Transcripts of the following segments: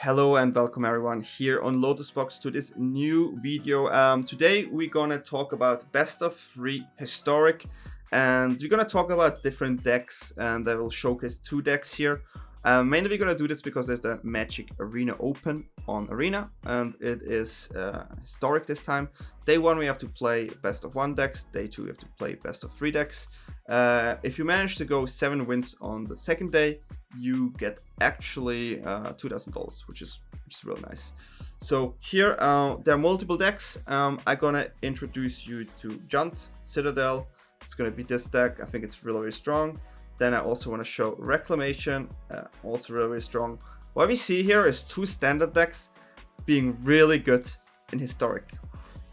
Hello and welcome everyone here on Lotusbox to this new video. Today we're gonna talk about best of 3 historic, and we're gonna talk about different decks, and I will showcase 2 decks here. Mainly we're gonna do this because there's the Magic Arena Open on Arena, and it is historic this time. Day 1 we have to play best of 1 decks, day 2 we have to play best of 3 decks. If you manage to go 7 wins on the second day, you get actually $2,000, which is really nice. So here there are multiple decks. I'm gonna introduce you to Junt Citadel. It's gonna be this deck. I think it's really strong. Then I also want to show Reclamation, also really strong. What we see here is 2 standard decks being really good in historic,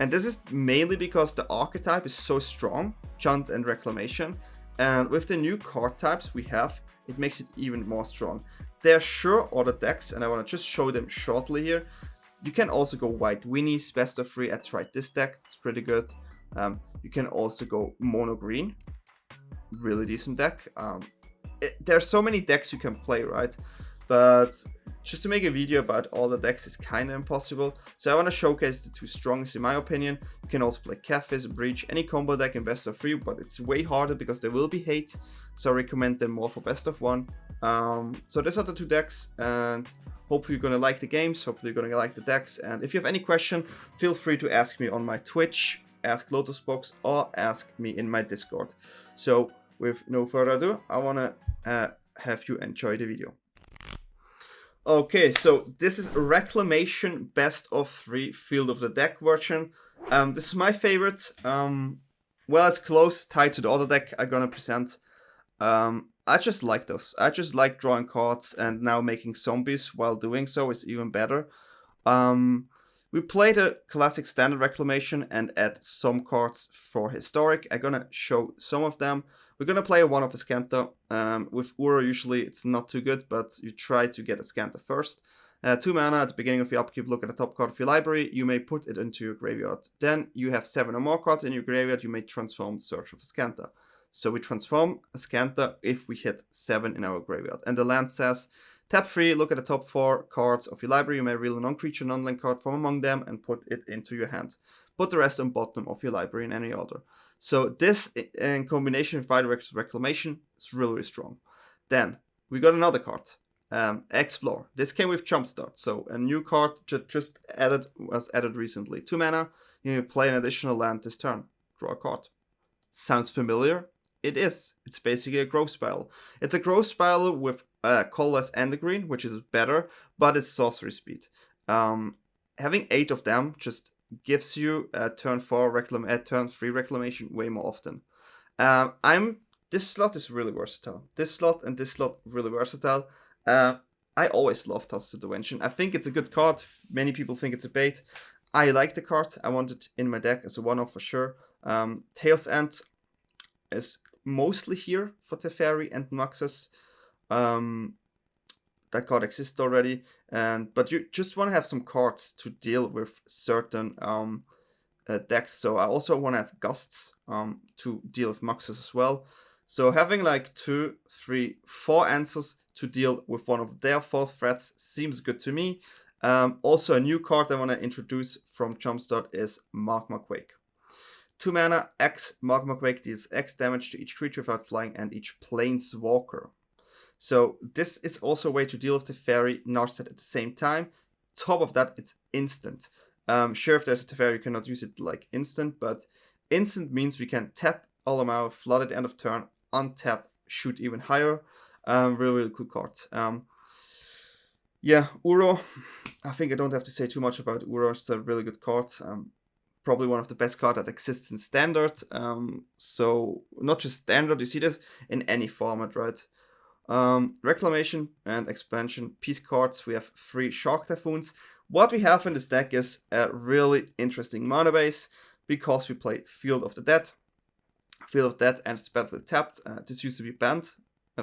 and this is mainly because the archetype is so strong, Junt and Reclamation, and with the new card types we have, it makes it even more strong. There are sure other decks, and I want to just show them shortly here. You can also go White Winnies, best of 3. I tried this deck, it's pretty good. You can also go Mono Green, really decent deck. There are so many decks you can play, right? But just to make a video about all the decks is kind of impossible. So I want to showcase the 2 strongest in my opinion. You can also play Catfish, Breach, any combo deck in best of 3, but it's way harder because there will be hate. So I recommend them more for best of 1. So these are the 2 decks, and hopefully you're going to like the games, hopefully you're going to like the decks. And if you have any question, feel free to ask me on my Twitch, ask Lotusbox, or ask me in my Discord. So with no further ado, I want to have you enjoy the video. Okay, so this is Reclamation best of 3 Field of the Deck version. This is my favorite. Well, it's close, tied to the other deck I'm gonna present. I just like this. I just like drawing cards, and now making zombies while doing so is even better. We played a classic standard Reclamation and add some cards for historic. I'm gonna show some of them. We're gonna play a 1 of a Scanter. With Uro usually it's not too good, but you try to get a Scanter first. 2 mana at the beginning of your upkeep, look at the top card of your library, you may put it into your graveyard. Then you have 7 or more cards in your graveyard, you may transform Search of a Scanter. So we transform a Scanter if we hit 7 in our graveyard. And the land says, tap 3, look at the top 4 cards of your library, you may reveal a non-creature, non-land card from among them and put it into your hand. Put the rest on bottom of your library in any order. So this, in combination with Direct Reclamation, is really strong. Then we got another card, Explore. This came with Jumpstart, so a new card was added recently. 2 mana, you may play an additional land this turn. Draw a card. Sounds familiar? It is. It's basically a growth spiral. It's a growth spiral with colorless and a green, which is better, but it's sorcery speed. Having 8 of them just gives you a turn 3 Reclamation way more often. This slot is really versatile. This slot and this slot really versatile. I always love Toss Intervention. I think it's a good card. Many people think it's a bait. I like the card. I want it in my deck as a 1-off for sure. Tail's End is mostly here for Teferi and Muxus. That card exists already, but you just want to have some cards to deal with certain decks. So I also want to have Gusts to deal with Muxus as well. So having like 2, 3, 4 answers to deal with one of their 4 threats seems good to me. Also a new card I want to introduce from Jumpstart is Magma Quake. 2 mana, X Magma Quake deals X damage to each creature without flying and each Planeswalker. So this is also a way to deal with the Teferi, Narset at the same time. Top of that, it's instant. Sure, if there's a Teferi, you cannot use it like instant, but instant means we can tap Olimar, flood at the end of turn, untap, shoot even higher. Really cool card. Yeah, Uro. I think I don't have to say too much about Uro. It's a really good card. Probably one of the best cards that exists in Standard. So not just Standard, you see this in any format, right? Reclamation and Expansion piece cards. We have 3 Shark Typhoons. What we have in this deck is a really interesting mana base because we play Field of the Dead. Field of Dead and Battlefield tapped. This used to be banned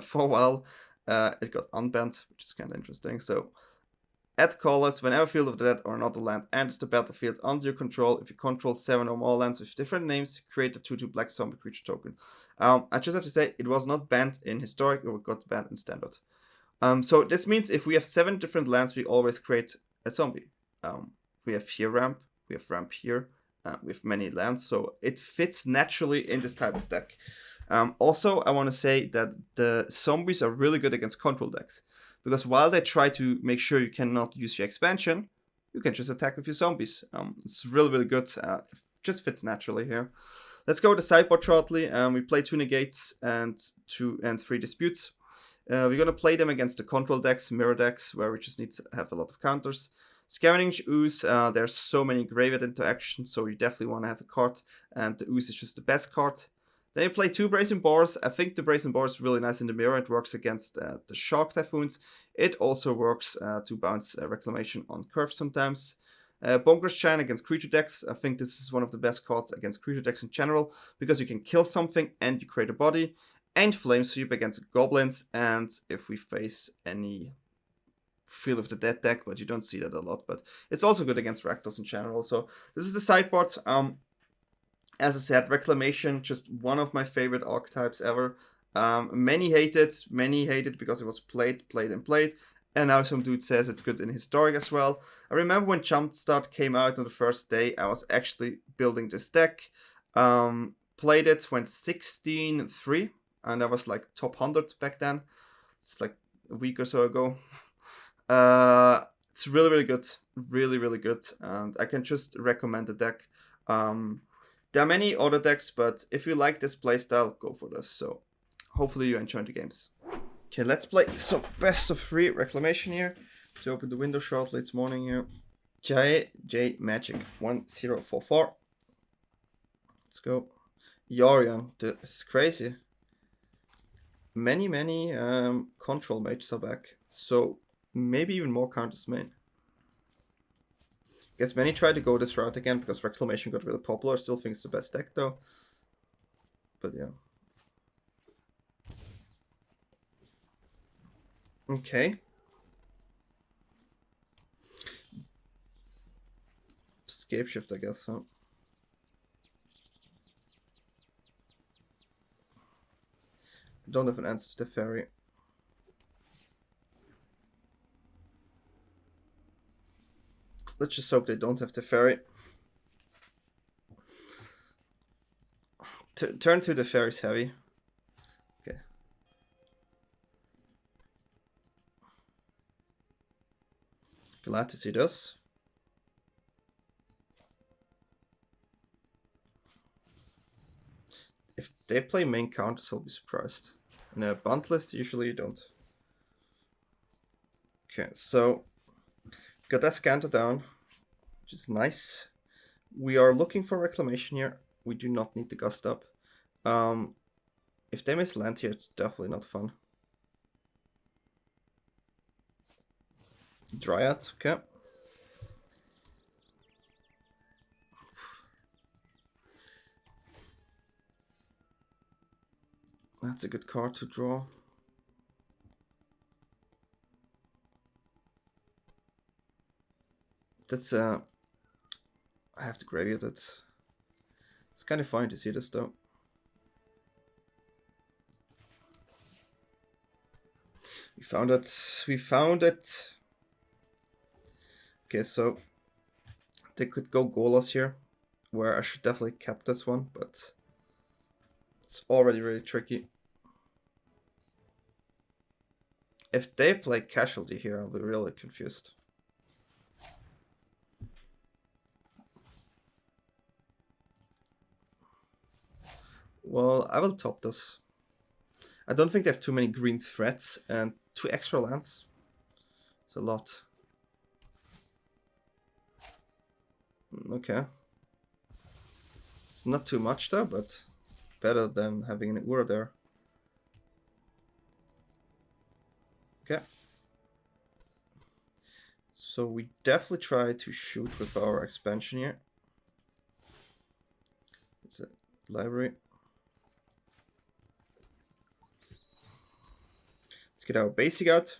for a while. It got unbanned, which is kind of interesting. So add colors whenever Field of the Dead or another land enters the battlefield under your control. If you control 7 or more lands with different names, create a 2/2 black zombie creature token. I just have to say, it was not banned in Historic, it got banned in Standard. So this means if we have 7 different lands, we always create a zombie. We have here ramp, we have ramp here, we have many lands, so it fits naturally in this type of deck. Also, I want to say that the zombies are really good against control decks, because while they try to make sure you cannot use your expansion, you can just attack with your zombies. It's really, really good. It just fits naturally here. Let's go to sideboard shortly. We play 2 negates and 2 and 3 disputes. We're gonna play them against the control decks, mirror decks, where we just need to have a lot of counters. Scavenging Ooze, there's so many graveyard interactions, so you definitely want to have a card, and the Ooze is just the best card. Then you play 2 Brazen Boars. I think the Brazen Boar is really nice in the mirror. It works against the Shark Typhoons. It also works to bounce Reclamation on curve sometimes. Bonkers Shine against creature decks. I think this is one of the best cards against creature decks in general, because you can kill something and you create a body. And Flame Sweep against goblins, and if we face any Field of the Dead deck, but you don't see that a lot, but it's also good against Rakdos in general. So this is the sideboard. As I said, Reclamation, just one of my favorite archetypes ever. Many hate it because it was played, and now some dude says it's good in Historic as well. I remember when Jumpstart came out on the first day, I was actually building this deck. Played it, went 16-3, and I was like top 100 back then. It's like a week or so ago. It's really, really good. Really, really good. And I can just recommend the deck. There are many other decks, but if you like this playstyle, go for this. So hopefully you enjoy the games. Okay, let's play some best of 3 Reclamation here. To open the window shortly, it's morning here. J Magic 1044. Let's go. Yorion, this is crazy. Many control mages are back, so maybe even more counters main. Guess many try to go this route again because Reclamation got really popular. Still think it's the best deck though. But yeah. Okay. Scape shift, I guess, huh? I don't have an answer to the fairy. Let's just hope they don't have the fairy. Turn to the fairy's heavy. Okay. Glad to see this. If they play main counters, I'll be surprised. In a bunt list, usually you don't. Okay, so got that Scanter down, which is nice. We are looking for Reclamation here. We do not need the Gust up. If they miss land here, it's definitely not fun. Dryad, okay. That's a good card to draw. That's I have to graveyard it. It's kind of fun to see this though. We found it. Okay, so they could go Golos here, where I should definitely cap this one, but it's already really tricky. If they play Casualty here, I'll be really confused. Well, I will top this. I don't think they have too many green threats, and 2 extra lands. It's a lot. Okay. It's not too much though, but better than having an Ura there. Okay. So we definitely try to shoot with our expansion here. It's a library. Let's get our basic out.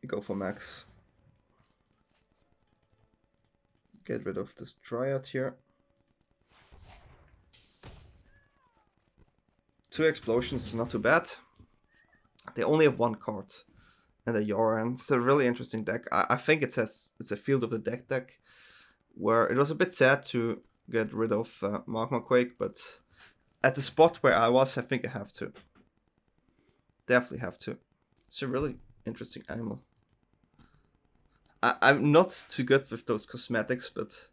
We go for max. Get rid of this Dryad here. 2 explosions is not too bad. They only have 1 card. And a Yoran. It's a really interesting deck. I think it's a Field of the deck where it was a bit sad to get rid of Magma Quake, but at the spot where I was, I think I have to. Definitely have to. It's a really interesting animal. I'm not too good with those cosmetics, but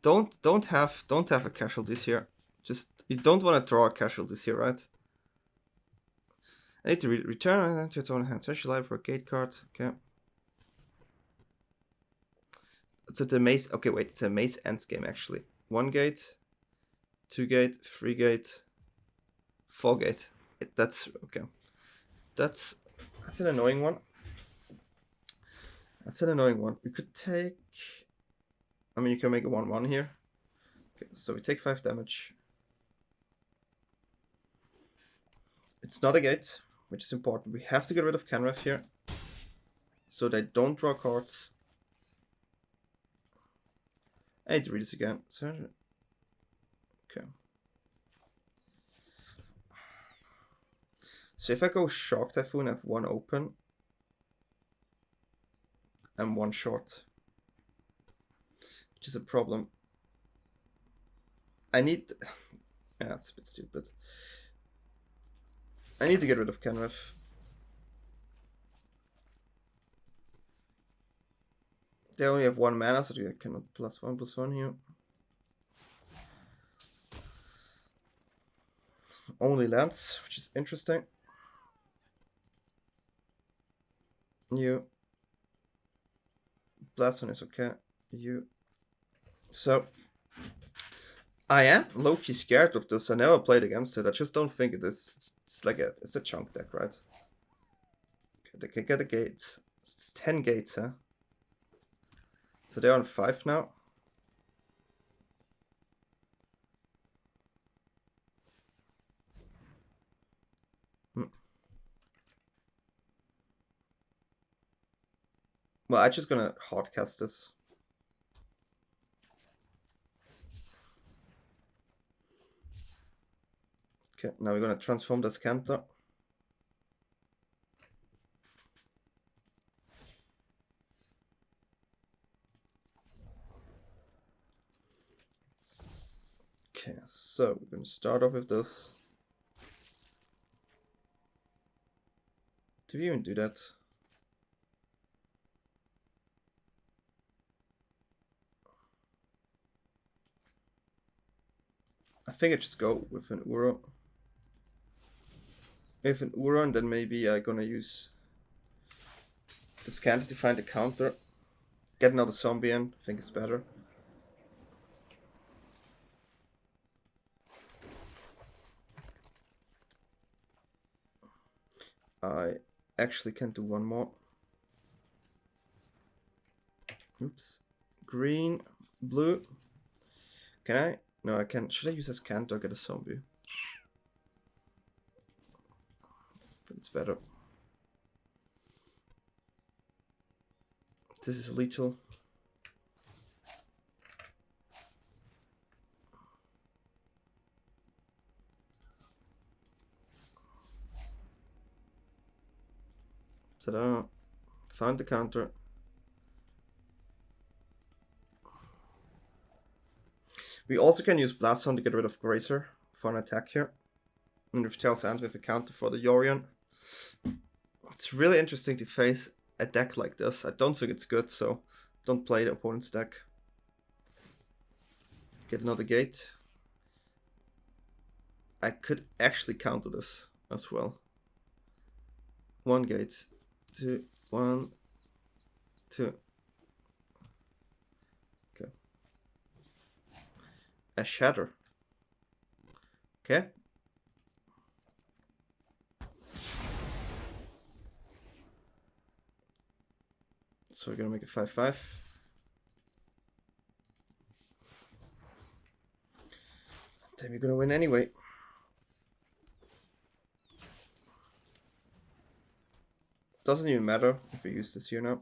don't have a casualties here. Just you don't want to draw casualties here, right? I need to return to its own hand. Search your library for a gate card. Okay. It's a maze. Okay, wait. It's a maze ends game actually. 1 gate, 2 gate, 3 gate, 4 gate. That's okay. That's an annoying one. That's an annoying one. We could take. I mean, you can make a 1/1 here. Okay, so we take 5 damage. It's not a gate, which is important. We have to get rid of Canref here, so they don't draw cards. I need to read this again. Okay. So if I go Shock Typhoon, I have 1 open and 1 short, which is a problem. I need. Yeah, that's a bit stupid. I need to get rid of Canref. They only have 1 mana, so you cannot +1/+1 here. Only lands, which is interesting. You. Blast one is okay. You. So. I am low-key scared of this. I never played against it. I just don't think it is. It's like it's a chunk deck, right? Okay, they can get a gate. It's 10 gates, huh? So they're on 5 now. Well, I'm just gonna hardcast this. Okay, now we're gonna transform this Cantor. Okay, so we're gonna start off with this. Do we even do that? I think I just go with an Uro. With an Uro, and then maybe I'm gonna use this Cantor to find a counter. Get another zombie in, I think it's better. I actually can do 1 more. Oops. Green, blue. Can I? No, I can't. Should I use this Cantor or get a zombie? It's better. This is lethal. Ta-da. Found the counter. We also can use Blast Zone to get rid of Grazer for an attack here. And with Tails End with a counter for the Yorion. It's really interesting to face a deck like this. I don't think it's good, so don't play the opponent's deck. Get another gate. I could actually counter this as well. 1 gate. 2, 1, 2. Okay. A Shatter. Okay. So we're gonna make it 5/5. Then we're gonna win anyway. Doesn't even matter if we use this here now.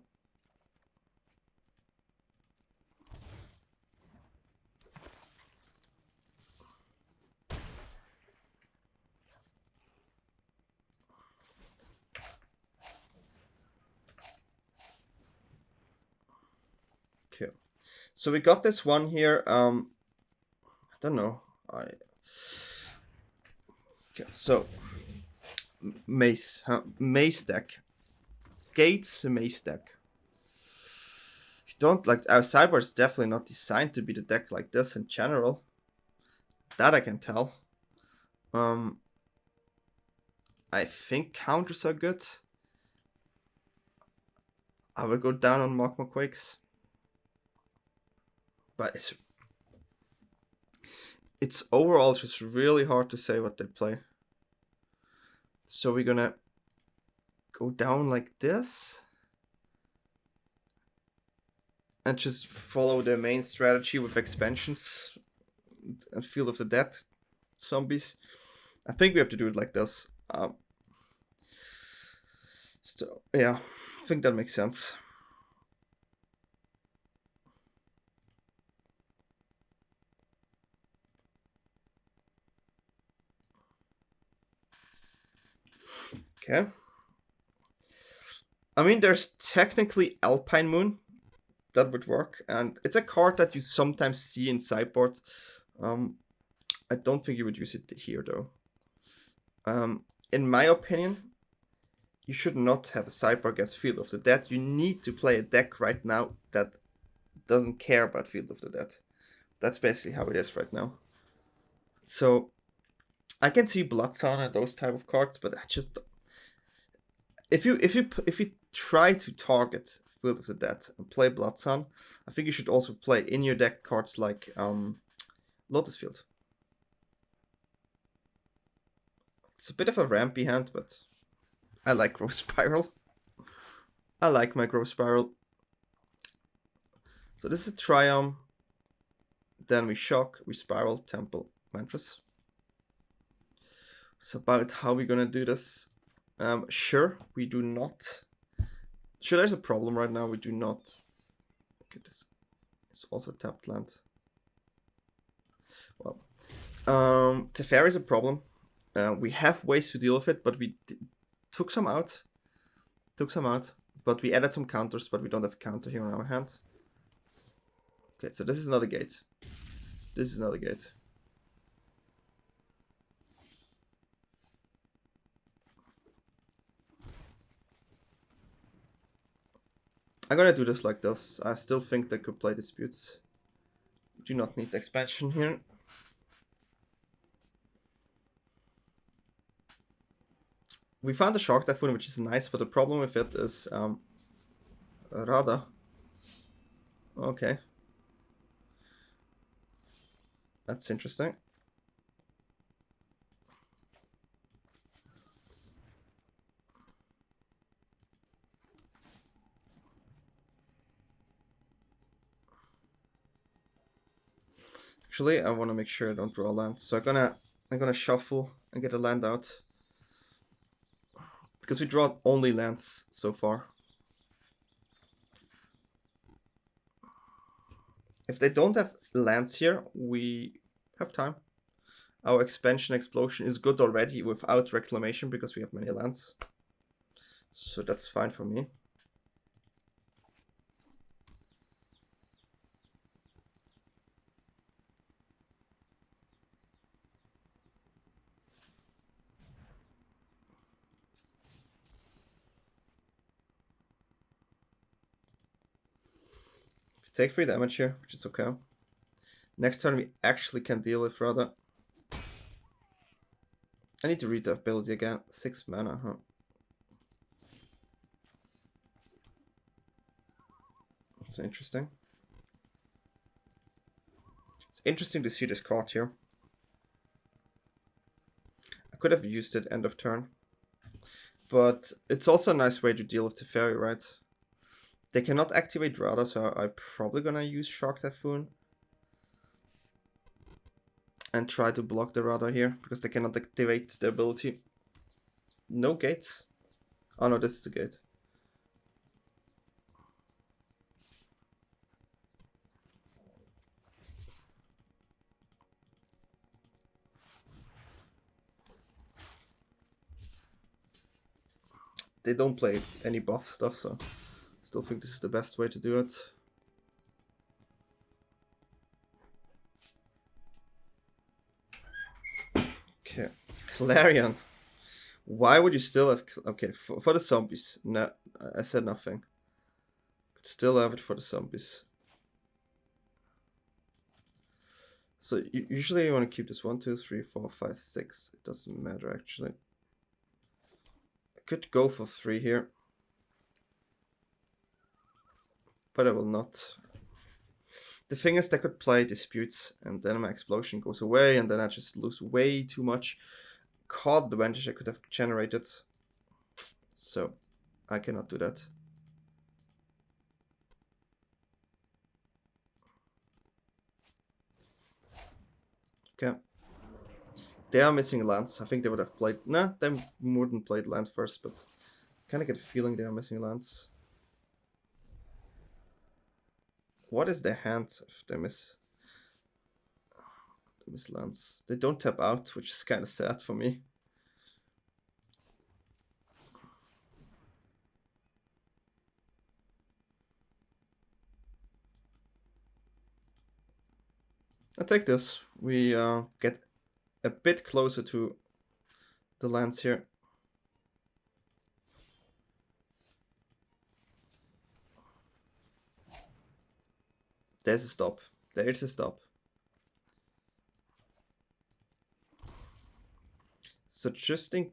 So we got this one here. I don't know. Okay, so mace, huh? Mace deck. Gates mace deck. You don't like our Sideboard is definitely not designed to be the deck like this in general. That I can tell. I think counters are good. I will go down on Magma Quakes. But it's overall just really hard to say what they play. So we're gonna go down like this. And just follow the main strategy with expansions and Field of the Dead zombies. I think we have to do it like this. So, yeah, I think that makes sense. Okay. I mean, there's technically Alpine Moon. That would work. And it's a card that you sometimes see in Sideboard. I don't think you would use it here, though. In my opinion, you should not have a Sideboard against Field of the Dead. You need to play a deck right now that doesn't care about Field of the Dead. That's basically how it is right now. So I can see Bloodsun and those type of cards, but I just if you try to target Field of the Dead and play Bloodsun, I think you should also play in your deck cards like Lotus Field. It's a bit of a rampy hand, but I like Growth Spiral. I like my Growth Spiral. So this is a Triumph. Then we Shock, we Spiral, Temple, Mantras. It's about how we're gonna do this. Sure, we do not. Sure, there's a problem right now. We do not. Okay, this is also tapped land. Well, Teferi is a problem. We have ways to deal with it, but we took some out. But we added some counters, but we don't have a counter here on our hand. Okay, so this is not a gate. This is not a gate. I'm gonna do this like this. I still think they could play disputes. We do not need expansion here. We found a Shark Typhoon, which is nice, but the problem with it is Rada. Okay. That's interesting. Actually, I want to make sure I don't draw a land, so I'm gonna shuffle and get a land out because we draw only lands so far. If they don't have lands here, we have time. Our expansion explosion is good already without reclamation because we have many lands. So that's fine for me. Take 3 damage here, which is okay. Next turn we actually can deal with Rada. I need to read the ability again. 6 mana, huh? That's interesting. It's interesting to see this card here. I could have used it end of turn. But it's also a nice way to deal with Teferi, right? They cannot activate Rada, so I'm probably gonna use Shark Typhoon. And try to block the Rada here, because they cannot activate the ability. No gates. Oh no, this is the gate. They don't play any buff stuff, so I still think this is the best way to do it. Flareon. Why would you still have... Okay, for the zombies. No, I said nothing. Could still have it for the zombies. So usually you want to keep this 1, 2, 3, 4, 5, 6. It doesn't matter actually. I could go for 3 here. But I will not. The thing is, they could play disputes, and then my explosion goes away, and then I just lose way too much card advantage I could have generated. So I cannot do that. Okay. They are missing lands. I think they would have played... Nah, they wouldn't played land first, but I kind of get a feeling they are missing lands. What is their hand if they miss lands? They don't tap out, which is kind of sad for me. I take this. We get a bit closer to the lands here. There's a stop. There's a stop. So just think,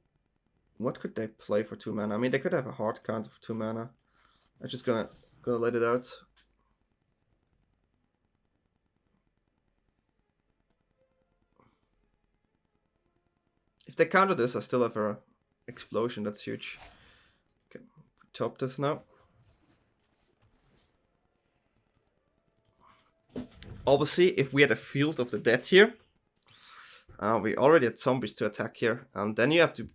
what could they play for 2 mana? I mean, they could have a hard counter for 2 mana. I'm just gonna let it out. If they counter this, I still have a explosion. That's huge. Okay, top this now. Obviously, if we had a Field of the Dead here, we already had zombies to attack here, and then you have to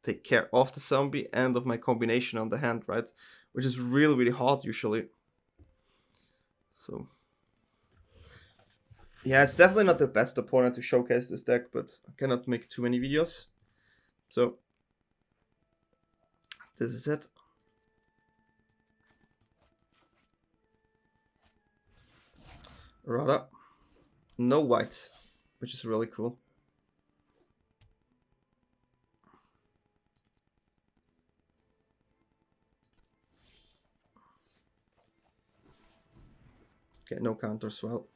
take care of the zombie and of my combination on the hand, right? Which is really, really hard usually. So yeah, it's definitely not the best opponent to showcase this deck, but I cannot make too many videos. So this is it. Rada. No white, which is really cool. Okay, no counter as well.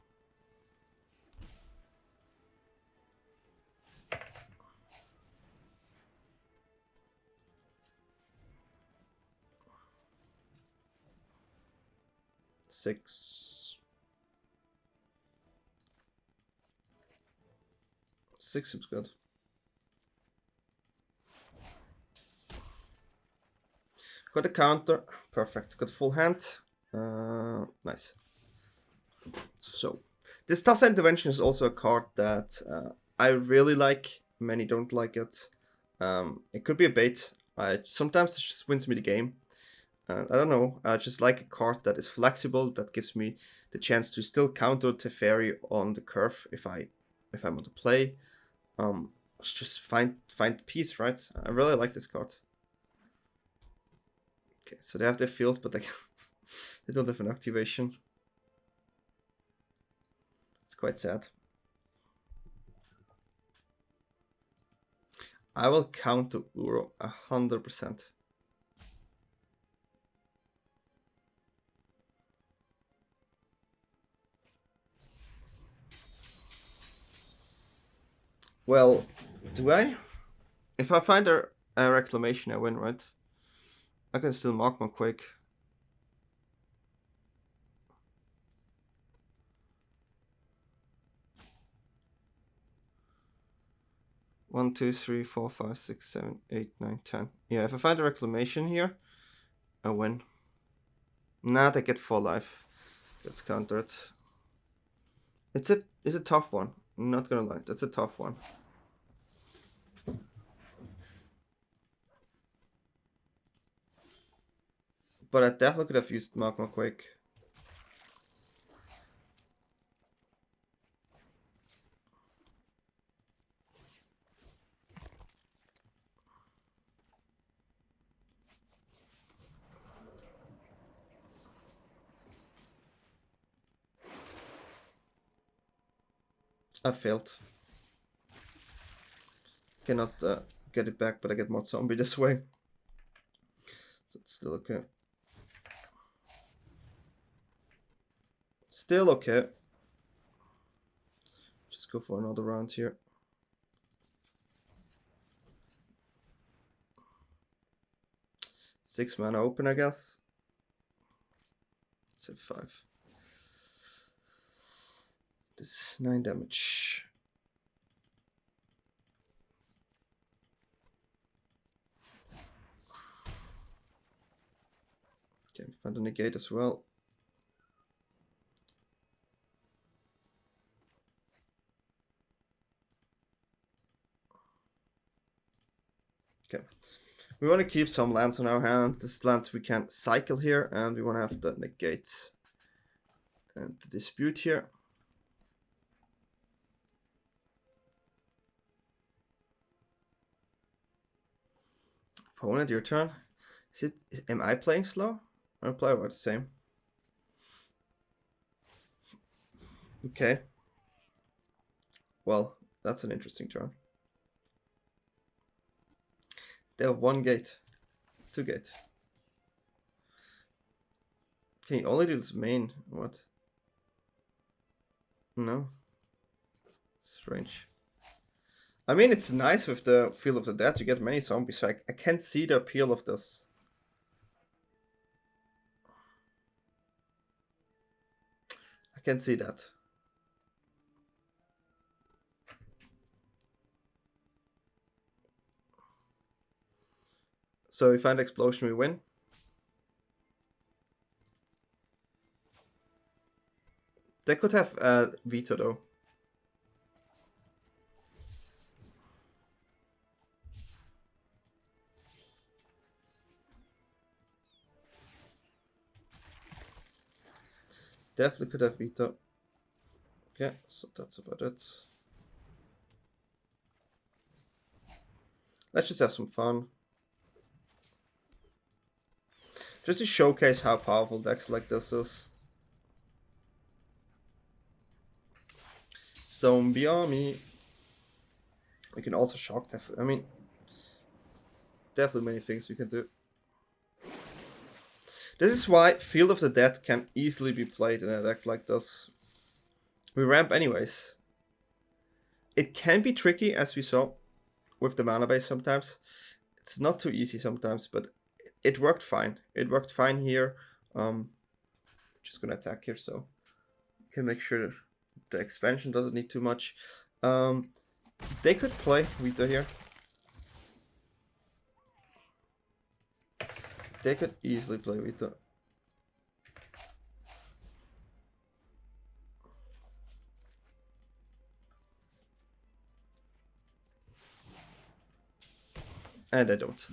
Six seems good. Got a counter, perfect. Got full hand, nice. So this Tassa Intervention is also a card that I really like. Many don't like it. It could be a bait. Sometimes it just wins me the game. I don't know. I just like a card that is flexible, that gives me the chance to still counter Teferi on the curve if I want to play. Just find peace, right? I really like this card. Okay, so they have their field, but they don't have an activation. It's quite sad. I will counter Uro 100%. Well, do I? If I find a reclamation, I win, right? I can still mark my Quake. One, 2, 3, 4, 5, 6, 7, 8, 9, 10. Yeah, if I find a reclamation here, I win. Nah, they get 4 life. That's countered. It's a tough one. I'm not gonna lie, that's a tough one. But I definitely could have used Magma Quake. I failed. cannot get it back, but I get more zombie this way. So it's still okay. Still okay. Just go for another round here. Six mana open, I guess. Let's have 5. This 9 damage. Okay, find a negate as well. Okay. We want to keep some lands on our hand. This land we can cycle here, and we want to have the negate and the dispute here. Opponent, your turn. Am I playing slow? Or play about the same? Okay. Well, that's an interesting turn. They have 1 gate. 2 gate. Can you only do this main? What? No. Strange. I mean, it's nice with the Field of the Dead. You get many zombies, so I can see the appeal of this. I can see that. So we find explosion, we win. They could have veto though. Definitely could have veto. Okay, so that's about it. Let's just have some fun. Just to showcase how powerful decks like this is. Zombie army. We can also shock def. I mean, definitely many things we can do. This is why Field of the Dead can easily be played in a deck like this. We ramp anyways. It can be tricky, as we saw with the mana base sometimes. It's not too easy sometimes, but it worked fine. It worked fine here. Just gonna attack here, so you can make sure the expansion doesn't need too much. They could play veto here. They could easily play veto. And I don't.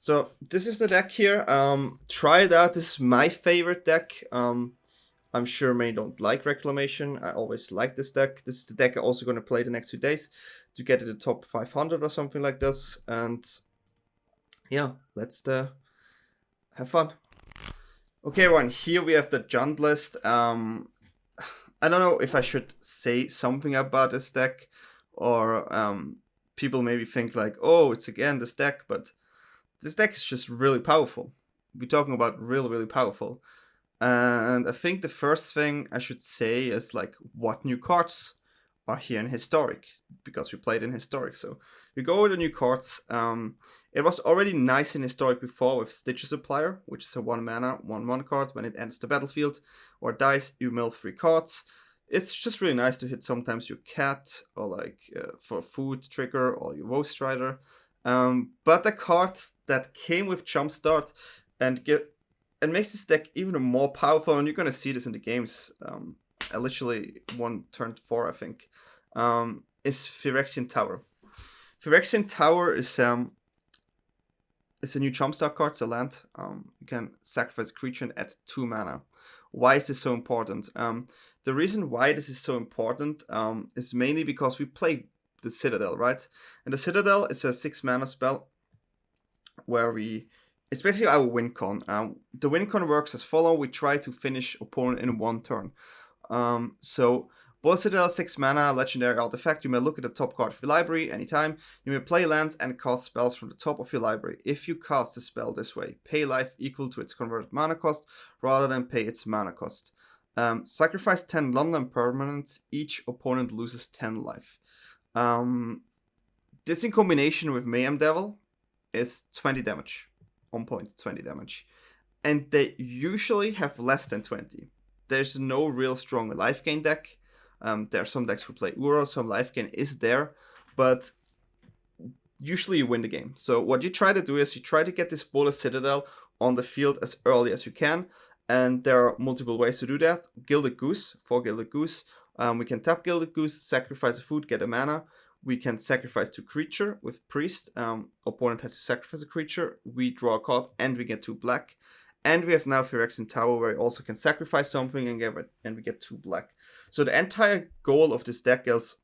So this is the deck here. Try it out. This is my favorite deck. I'm sure many don't like Reclamation. I always like this deck. This is the deck I'm also going to play the next few days to get to the top 500 or something like this. And yeah, let's have fun. Okay, everyone, here we have the Jund list. I don't know if I should say something about this deck, or people maybe think like, oh, it's again this deck, but this deck is just really powerful. We're talking about really powerful. And I think the first thing I should say is like, what new cards are here in Historic, because we played in Historic. So we go over the new cards. It was already nice in Historic before with Stitcher Supplier, which is a 1 mana, 1/1 card. When it enters the battlefield or dies, you mill 3 cards. It's just really nice to hit sometimes your cat, or like for food trigger, or your Woe Strider. But the card that came with Jumpstart and makes this deck even more powerful, and you're gonna see this in the games. I literally won turn 4, I think. Is Ferexian Tower. Ferexian Tower is a new Jumpstart card. It's a land. You can sacrifice a creature and add 2 mana. Why is this so important? The reason why this is so important is mainly because we play the Citadel, right? And the Citadel is a 6 mana spell where it's basically our win con. The win con works as follow. We try to finish opponent in 1 turn. So Bola Citadel, 6 mana, legendary artifact. You may look at the top card of your library anytime. You may play lands and cast spells from the top of your library. If you cast a spell this way, pay life equal to its converted mana cost rather than pay its mana cost. Sacrifice 10 London permanents. Each opponent loses 10 life. This in combination with Mayhem Devil is 20 damage. On point, 20 damage. And they usually have less than 20. There's no real strong life gain deck. There are some decks who play Uro, some life gain is there, but usually you win the game. So what you try to do is you try to get this Bola Citadel on the field as early as you can, and there are multiple ways to do that. Gilded Goose, for Gilded Goose. We can tap Gilded Goose, sacrifice a food, get a mana. We can sacrifice 2 creature with Priest. Opponent has to sacrifice a creature. We draw a card and we get 2 black. And we have now Ferexian Tower where we also can sacrifice something and we get 2 black. So the entire goal of this deck is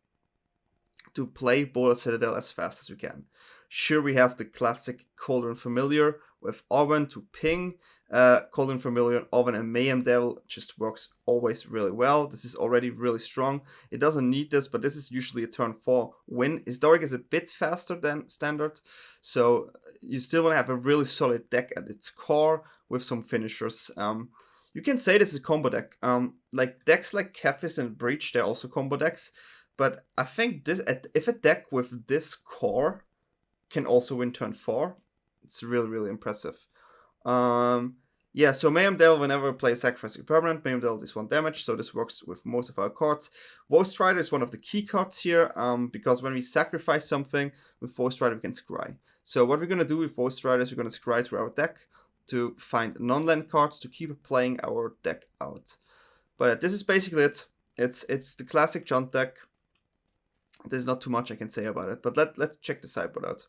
to play Bola Citadel as fast as we can. Sure, we have the classic Cauldron Familiar with Oven to ping. Cauldron Familiar, Oven, and Mayhem Devil just works always really well. This is already really strong. It doesn't need this, but this is usually a turn 4 win. Historic is a bit faster than Standard, so you still want to have a really solid deck at its core with some finishers. You can say this is a combo deck. Like decks like Kefis and Breach, they're also combo decks, but I think this, if a deck with this core can also win turn 4, it's really, really impressive. Yeah, so Mayhem Devil, whenever we play Sacrificing Permanent, Mayhem Devil is 1 damage, so this works with most of our cards. Voice Strider is one of the key cards here, because when we sacrifice something with Voice Strider, we can scry. So what we're going to do with Voice Strider is we're going to scry through our deck to find non-land cards to keep playing our deck out. But this is basically it. It's the classic Junt deck. There's not too much I can say about it, but let's check the sideboard out.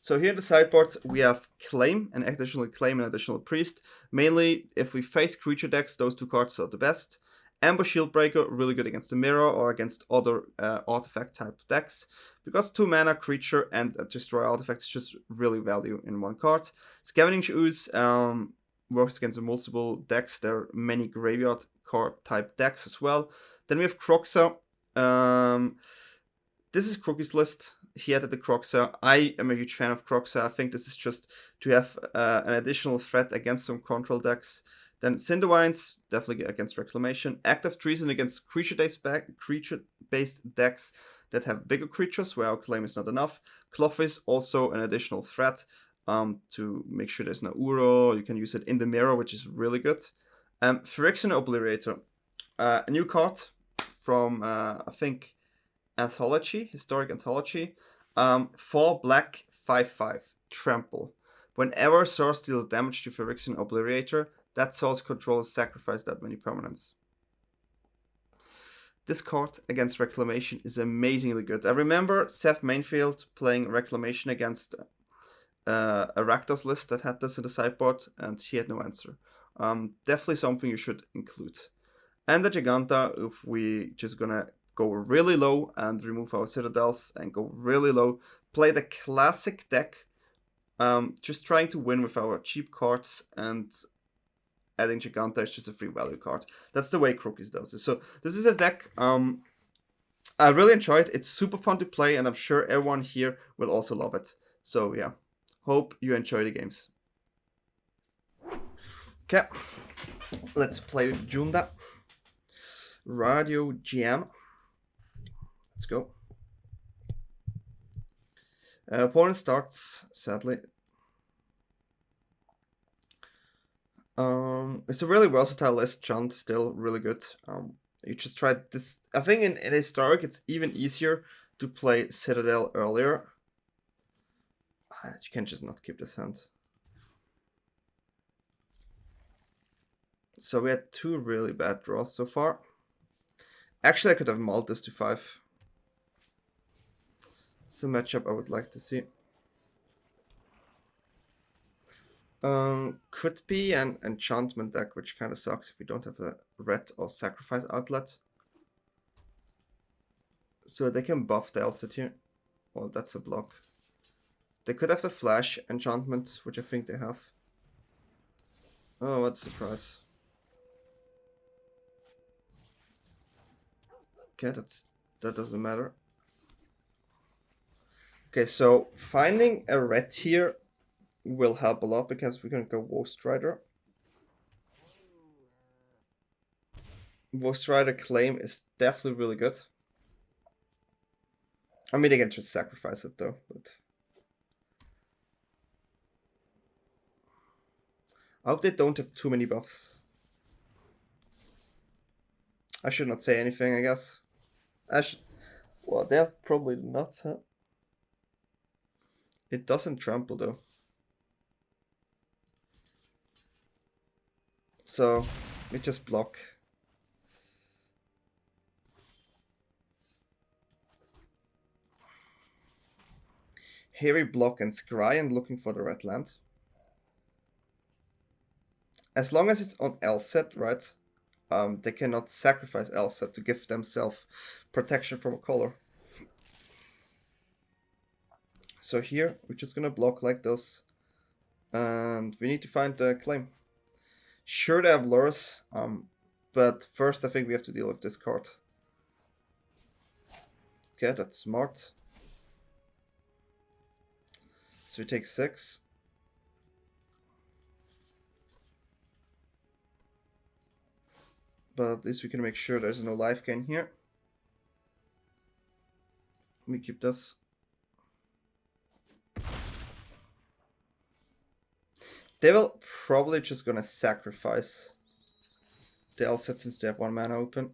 So here in the sideboard, we have Claim, an additional Claim, and additional Priest. Mainly, if we face creature decks, those 2 cards are the best. Ambush Shieldbreaker, really good against the Mirror or against other artifact type decks. Because 2 mana, creature, and destroy artifacts just really value in 1 card. Scavenging Ooze works against multiple decks. There are many graveyard card type decks as well. Then we have Croxa. This is Crookie's list. He added the Croxa. I am a huge fan of Croxa. I think this is just to have an additional threat against some control decks. Then Cindervines, definitely against Reclamation. Active Treason against creature-based decks that have bigger creatures, where our Claim is not enough. Clovis, also an additional threat to make sure there's no Uro. You can use it in the Mirror, which is really good. Ferexian Obliterator, a new card from, I think, Historic Anthology. 4 black, 5/5, Trample. Whenever source deals damage to Ferexian Obliterator, that source controls sacrifice that many permanents. This card against Reclamation is amazingly good. I remember Seth Mainfield playing Reclamation against a Rakdos list that had this in the sideboard, and he had no answer. Definitely something you should include. And the Giganta, if we just gonna go really low and remove our Citadels and go really low, play the classic deck, just trying to win with our cheap cards, and adding Giganta is just a free value card. That's the way Crookies does it. So this is a deck I really enjoy it. It's super fun to play, and I'm sure everyone here will also love it. So yeah, hope you enjoy the games. Okay, let's play with Junda. Radio Jam. Let's go. Opponent starts, sadly. It's a really versatile list. Junt still really good. You just tried this. I think in Historic it's even easier to play Citadel earlier. You can just not keep this hand. So we had 2 really bad draws so far. Actually, I could have mulled this to 5. It's a matchup I would like to see. Could be an enchantment deck, which kind of sucks if we don't have a red or sacrifice outlet. So they can buff the Elsit here. Well, that's a block. They could have the flash enchantment, which I think they have. Oh, what a surprise. Okay, that doesn't matter. Okay, so finding a red here will help a lot because we're gonna go Ghost Rider. Ghost Rider claim is definitely really good. I mean, they can just sacrifice it though, but I hope they don't have too many buffs. I should not say anything, I guess. Well, they have probably not, huh? It doesn't trample though. So, we just block. Here we block and scry and looking for the red land. As long as it's on LZ, right? They cannot sacrifice LZ to give themselves protection from a color. So here, we're just gonna block like this. And we need to find the claim. Sure, they have lures, but first I think we have to deal with this card. Okay, that's smart. So we take 6. But at least we can make sure there's no life gain here. Let me keep this. They will probably just gonna sacrifice the LZ since they have 1 mana open.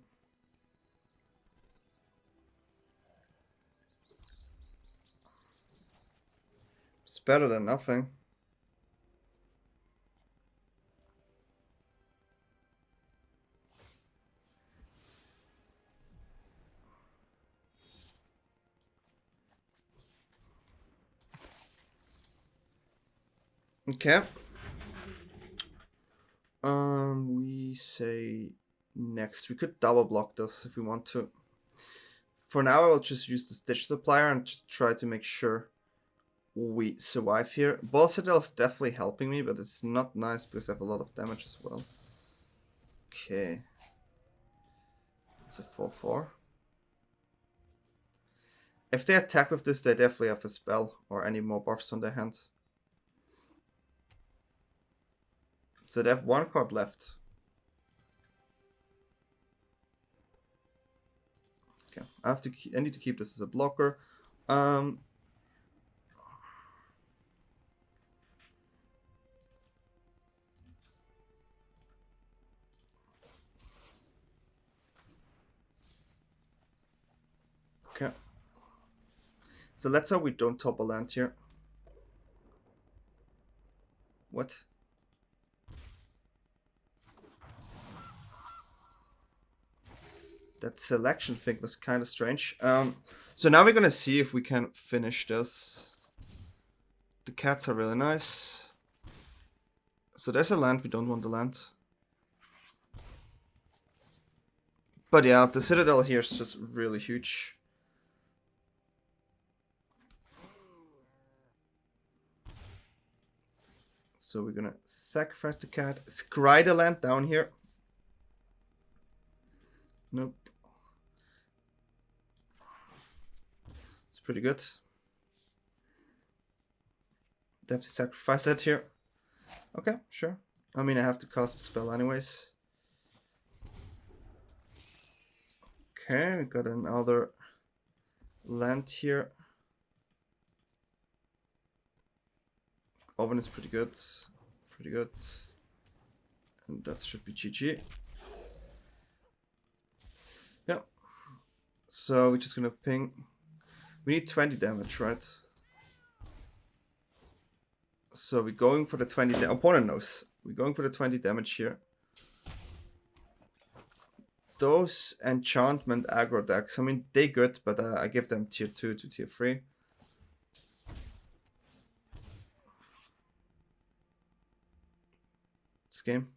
It's better than nothing. Okay. We say next. We could double block this if we want to. For now, I'll just use the Stitch Supplier and just try to make sure we survive here. Ball Citadel is definitely helping me, but it's not nice because I have a lot of damage as well. Okay. It's a 4/4. If they attack with this, they definitely have a spell or any more buffs on their hand. So they have 1 card left. Okay, I need to keep this as a blocker. Okay. So let's hope we don't top a land here. What? That selection thing was kind of strange. So now we're gonna see if we can finish this. The cats are really nice. So there's a land, we don't want the land. But yeah, the Citadel here is just really huge. So we're gonna sacrifice the cat, scry the land down here. Nope. It's pretty good. They have to sacrifice that here. Okay, sure. I mean, I have to cast the spell anyways. Okay, we got another land here. Oven is pretty good. Pretty good. And that should be GG. Yeah. So we're just gonna ping. We need 20 damage, right? So we're going for the 20 damage. Opponent knows. We're going for the 20 damage here. Those enchantment aggro decks, I mean, they good, but I give them tier 2 to tier 3. This game.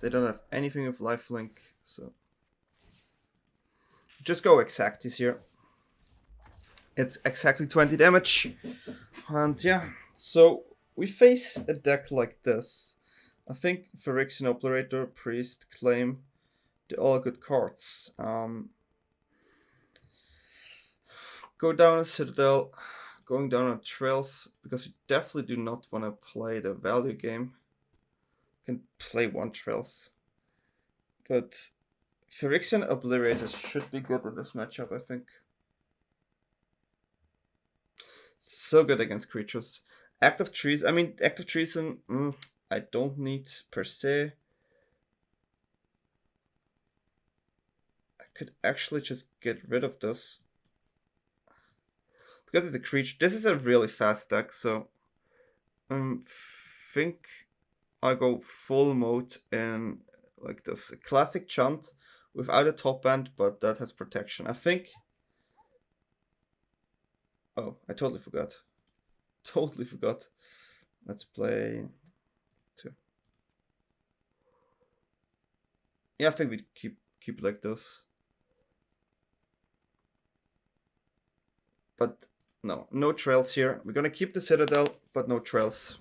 They don't have anything with lifelink, so just go Exactis here. It's exactly 20 damage. And yeah, so we face a deck like this. I think Ferexian Operator, Priest, Claim, they're all good cards. Go down a Citadel, going down on Trails, because we definitely do not want to play the value game. You can play one Trails. But Ferexian Obliterators should be good in this matchup, I think. So good against creatures. Active Treason, Active Treason, I don't need per se. I could actually just get rid of this. Because it's a creature. This is a really fast deck, so think I go full mode in like this. A classic chant without a top end, but that has protection. I think. Oh, I totally forgot. Totally forgot. Let's play 2. Yeah, I think we keep like this. But no trails here. We're gonna keep the Citadel, but no trails.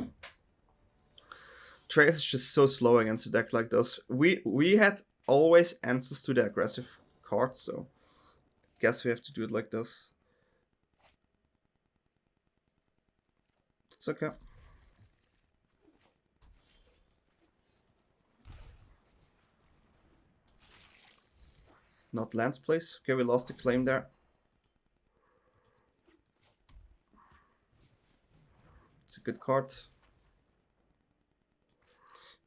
Trails is just so slow against a deck like this. We had always answers to the aggressive cards, so guess we have to do it like this. It's okay. Not lands, please. Okay, we lost the claim there. It's a good card.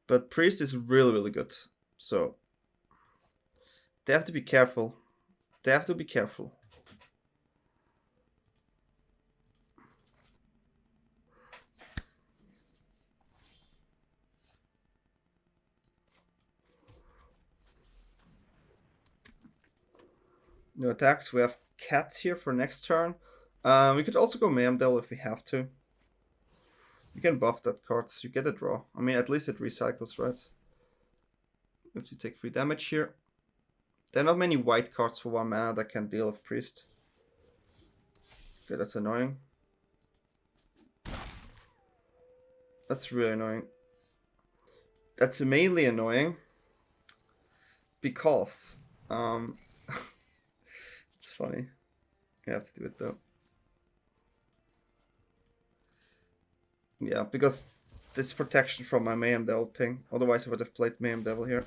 But Priest is really, really good. So they have to be careful. They have to be careful. No attacks. We have Cats here for next turn. We could also go Mayhem Devil if we have to. You can buff that card, so you get a draw. I mean, at least it recycles, right? We have to take 3 damage here. There are not many white cards for 1 mana that can deal with Priest. Okay, that's annoying. That's really annoying. That's mainly annoying because it's funny. You have to do it though. Yeah, because this protection from my Mayhem Devil ping. Otherwise I would have played Mayhem Devil here.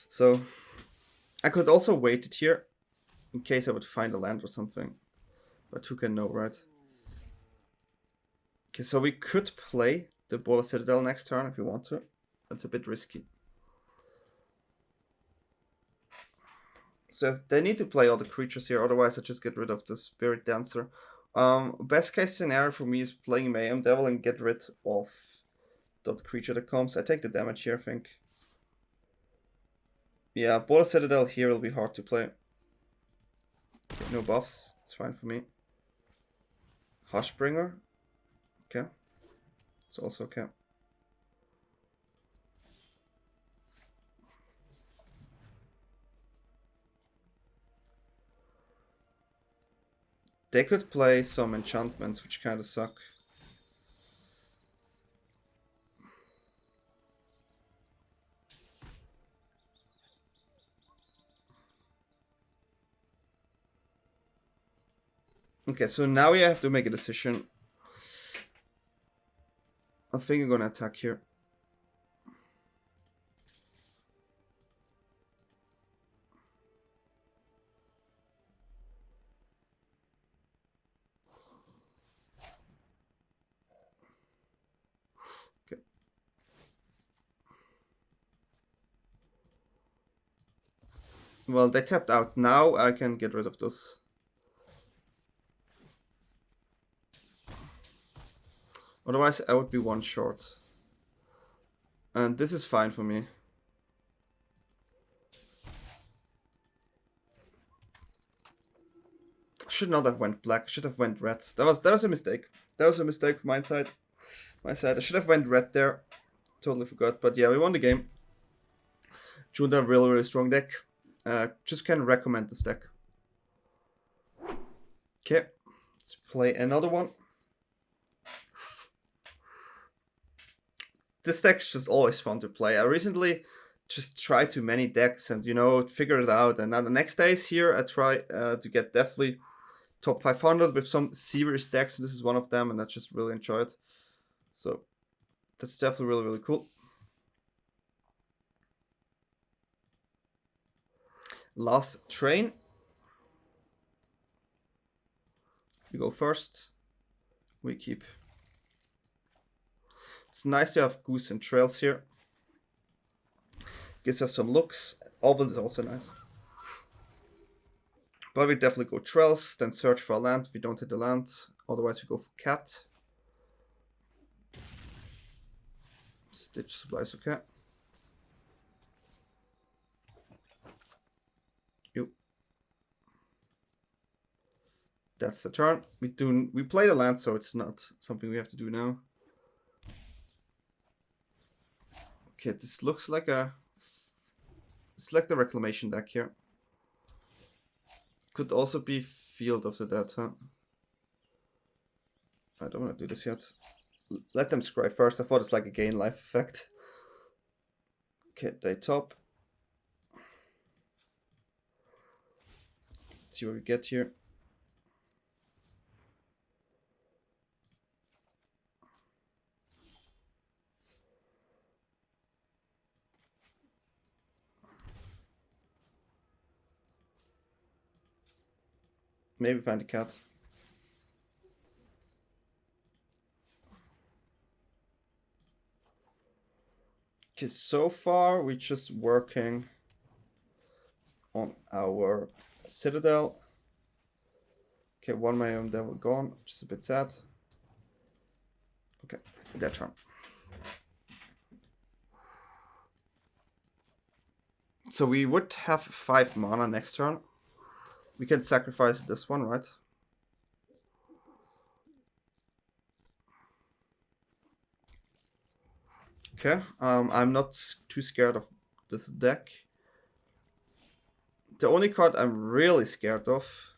So I could also wait it here in case I would find a land or something. But who can know, right? Okay, so we could play the Bola Citadel next turn if we want to. That's a bit risky. So they need to play all the creatures here, otherwise I just get rid of the Spirit Dancer. Best case scenario for me is playing Mayhem Devil and get rid of that creature that comes. I take the damage here, I think. Yeah, Bola Citadel here will be hard to play. Okay, no buffs, it's fine for me. Hushbringer. Okay. It's also okay. They could play some enchantments, which kind of suck. Okay, so now we have to make a decision. I think I'm gonna attack here. Okay. Well, they tapped out. Now I can get rid of this. Otherwise, I would be 1 short. And this is fine for me. Should not have went black. Should have went red. That was a mistake. That was a mistake from my side. I should have went red there. Totally forgot. But yeah, we won the game. Junta, really, really strong deck. Just can recommend this deck. Okay, let's play another one. This deck's just always fun to play. I recently just tried too many decks and, you know, figured it out. And now the next days here, I try to get definitely top 500 with some serious decks. This is one of them, and I just really enjoy it. So that's definitely really, really cool. Last train. We go first. We keep. It's nice to have Goose and Trails here. Gives us some looks. Oval is also nice. But we definitely go Trails, then search for a land. We don't hit the land. Otherwise we go for Cat. Stitch Supplies, okay. That's the turn. We play the land, so it's not something we have to do now. Okay, this looks like a select the reclamation deck here. Could also be Field of the Dead, huh? I don't want to do this yet. Let them scry first. I thought it's like a gain life effect. Okay, they top. Let's see what we get here. Maybe find a cat. Okay, so far we're just working on our Citadel. Okay, one Mayhem Devil gone, just a bit sad. Okay, that turn. So we would have 5 mana next turn. We can sacrifice this one, right? Okay, I'm not too scared of this deck. The only card I'm really scared of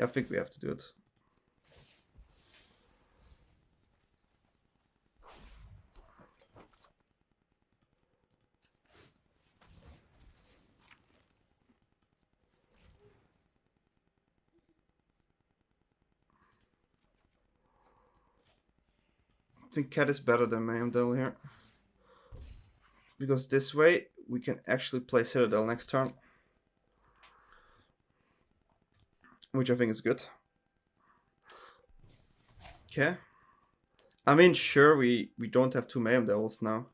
I think we have to do it. I think Cat is better than Mayhem Devil here. Because this way we can actually play Citadel next turn. Which I think is good. Okay. I mean, sure, we don't have 2 Mayhem Devils now.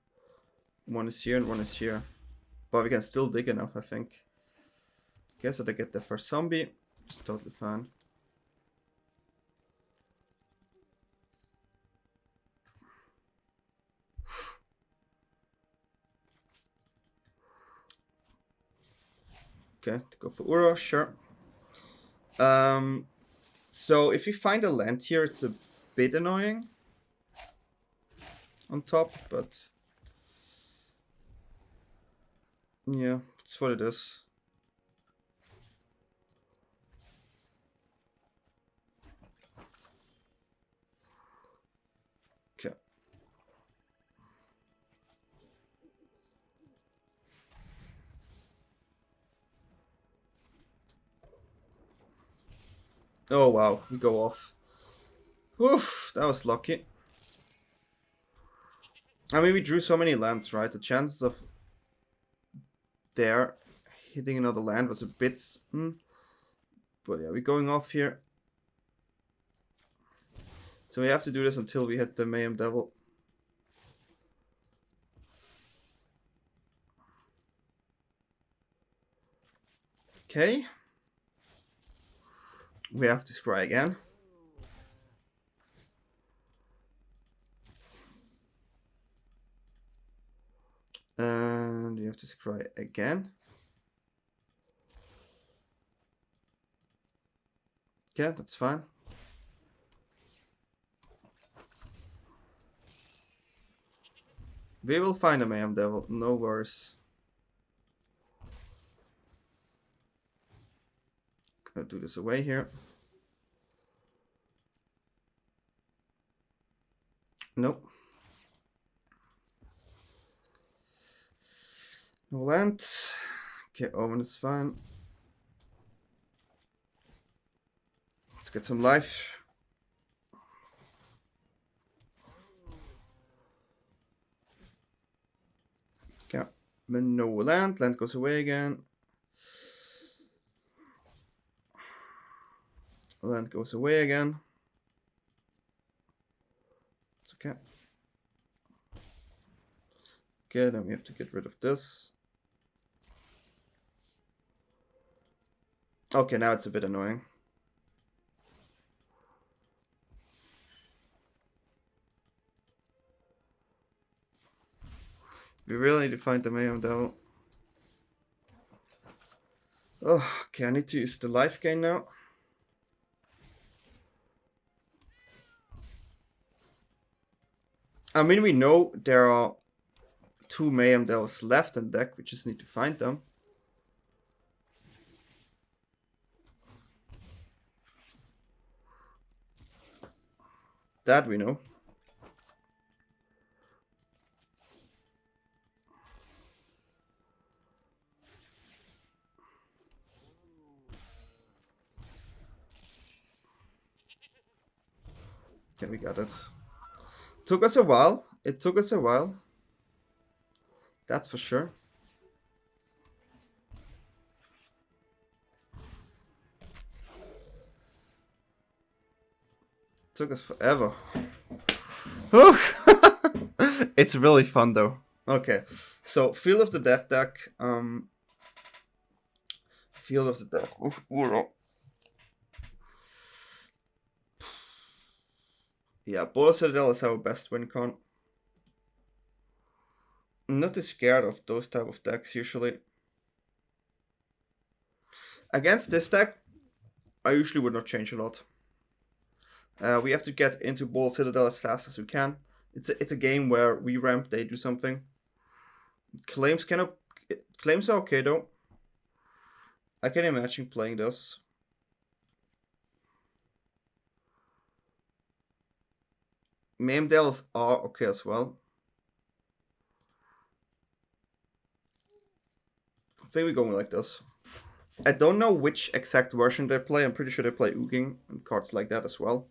One is here and one is here. But we can still dig enough, I think. Okay, so they get the first zombie. It's totally fine. Okay, to go for Uro, sure. So if we find a land here, it's a bit annoying on top, but yeah, it's what it is. Okay. Oh wow, we go off. Oof, that was lucky. I mean, we drew so many lands, right? The chances of there hitting another land was a bit... But yeah, we're going off here. So we have to do this until we hit the Mayhem Devil. Okay. We have to scry again. And you have to scry again. Okay, that's fine. We will find a Mayhem Devil, no worries. Gonna do this away here. Nope. No land. Okay, Omen is fine. Let's get some life. Okay, no land. Land goes away again. Land goes away again. It's okay. Okay, then we have to get rid of this. Okay, now it's a bit annoying. We really need to find the Mayhem Devil. Oh, okay, I need to use the life gain now. I mean, we know there are 2 Mayhem Devils left in the deck, we just need to find them. That we know. Okay, we got it. Took us a while. It took us a while. That's for sure. Took us forever. It's really fun though. Okay, so Field of the Dead deck. Field of the Dead. Yeah, Bola Citadel is our best win con. I'm not too scared of those type of decks usually. Against this deck, I usually would not change a lot. We have to get into Bola Citadel as fast as we can. It's a game where we ramp, they do something. Claims are okay though. I can imagine playing this. Mayhem Devils are okay as well. I think we're going like this. I don't know which exact version they play. I'm pretty sure they play Ugin and cards like that as well.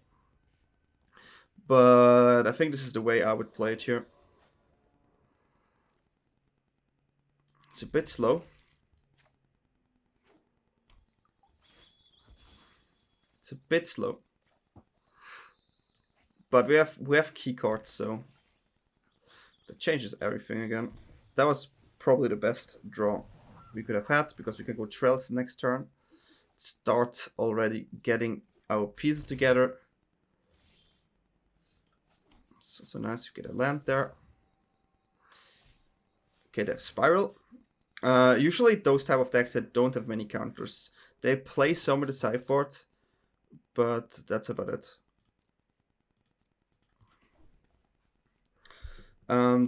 But I think this is the way I would play it here. It's a bit slow. It's a bit slow. But we have key cards, so that changes everything again. That was probably the best draw we could have had, because we can go Trails next turn. Start already getting our pieces together. So nice, you get a land there. Okay, they have Spiral. Usually those type of decks that don't have many counters, they play some of the sideboard, but that's about it.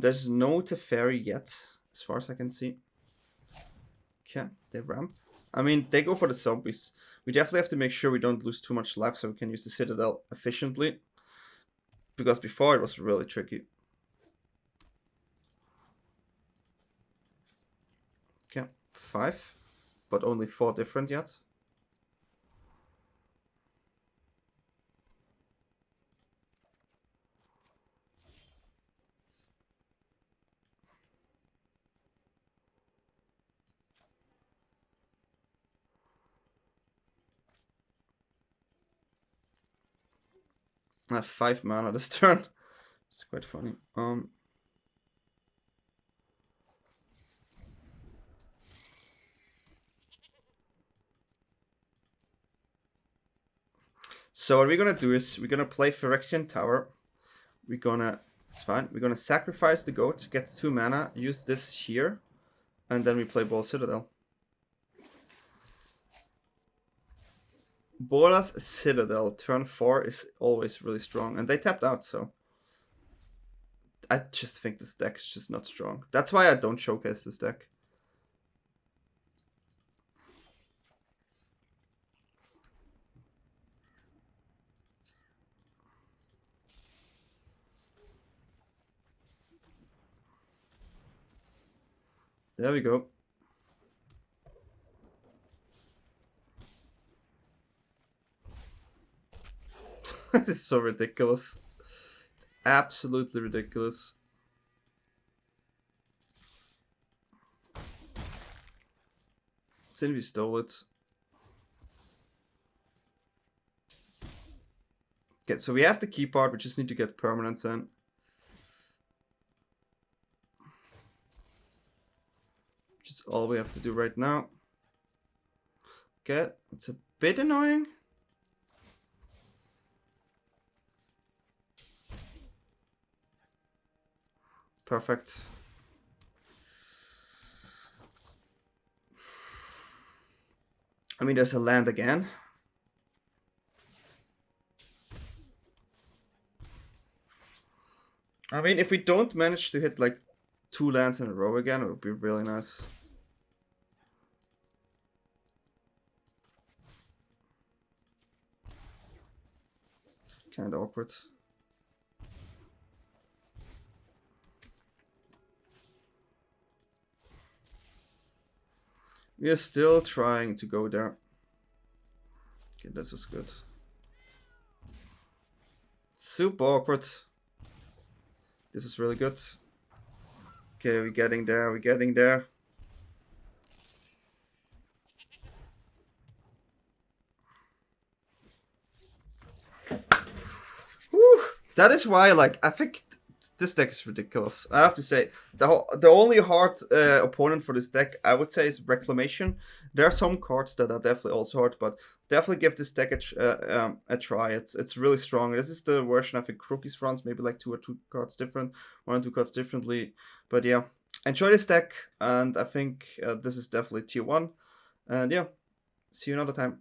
There's no Teferi yet, as far as I can see. Okay, they ramp. I mean, they go for the zombies. We definitely have to make sure we don't lose too much life so we can use the Citadel efficiently. Because before it was really tricky. Okay, 5. But only 4 different yet. I have 5 mana this turn. It's quite funny. So what we're gonna do is we're gonna play Ferexian Tower. It's fine. We're gonna sacrifice the goat, get 2 mana, use this here, and then we play Bola Citadel. Bola's Citadel, turn 4 is always really strong, and they tapped out, so I just think this deck is just not strong. That's why I don't showcase this deck. There we go. This is so ridiculous. It's absolutely ridiculous. Since we stole it. Okay, so we have the key part, we just need to get permanents in. Which is all we have to do right now. Okay, it's a bit annoying. Perfect. I mean, there's a land again. I mean, if we don't manage to hit like 2 lands in a row again, it would be really nice. It's kind of awkward. We are still trying to go there. Okay, this was good. Super awkward. This is really good. Okay, we're getting there, we're getting there. Whew. That is why, like, I think this deck is ridiculous. I have to say, the only hard opponent for this deck, I would say, is Reclamation. There are some cards that are definitely also hard, but definitely give this deck a try. It's really strong. This is the version I think Rookies runs, maybe like 1 or 2 cards differently. But yeah, enjoy this deck, and I think this is definitely tier 1. And yeah, see you another time.